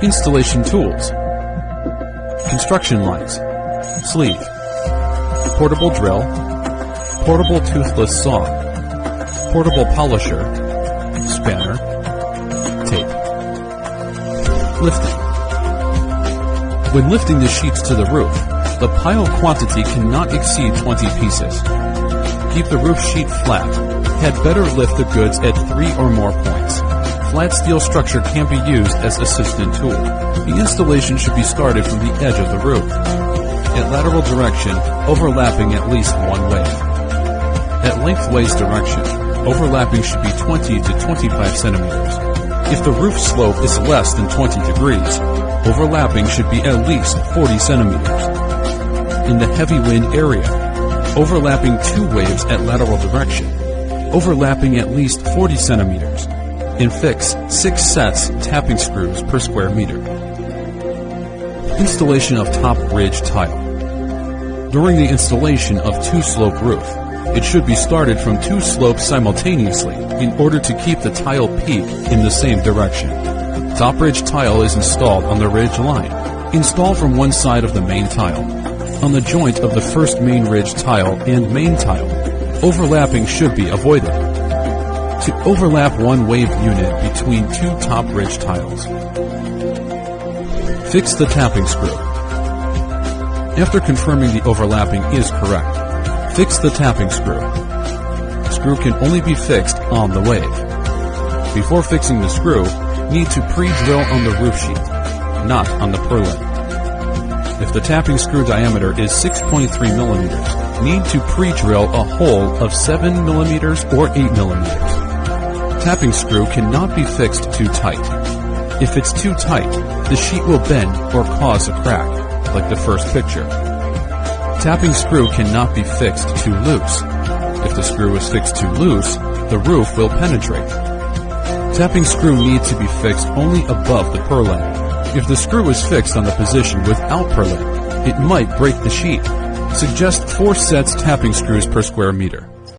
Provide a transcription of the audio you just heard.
Installation tools: construction lines, sleeve, portable drill, portable toothless saw, portable polisher, spanner, tape. Lifting. When lifting the sheets to the roof, the pile quantity cannot exceed 20 pieces. Keep the roof sheet flat. Had better lift the goods at 3 or more points. Flat steel structure can be used as assistant tool. The installation should be started from the edge of the roof, at lateral direction, overlapping at least one wave. At lengthways direction, overlapping should be 20 to 25 centimeters. If the roof slope is less than 20 degrees, overlapping should be at least 40 centimeters. In the heavy wind area, overlapping 2 waves at lateral direction, overlapping at least 40 centimeters, and fix 6 sets tapping screws per square meter. Installation of top ridge tile. During the installation of 2-slope roof, it should be started from 2 slopes simultaneously in order to keep the tile peak in the same direction. Top ridge tile is installed on the ridge line. Install from one side of the main tile. On the joint of the first main ridge tile and main tile, overlapping should be avoided. To overlap one wave unit between 2 top ridge tiles. Fix the tapping screw. After confirming the overlapping is correct, fix the tapping screw. Screw can only be fixed on the wave. Before fixing the screw, need to pre-drill on the roof sheet, not on the purlin. If the tapping screw diameter is 6.3 millimeters, need to pre-drill a hole of 7 millimeters or 8 millimeters. Tapping screw cannot be fixed too tight. If it's too tight, the sheet will bend or cause a crack, like the first picture. Tapping screw cannot be fixed too loose. If the screw is fixed too loose, the roof will penetrate. Tapping screw needs to be fixed only above the purlin. If the screw is fixed on the position without purlin, it might break the sheet. Suggest 4 sets tapping screws per square meter.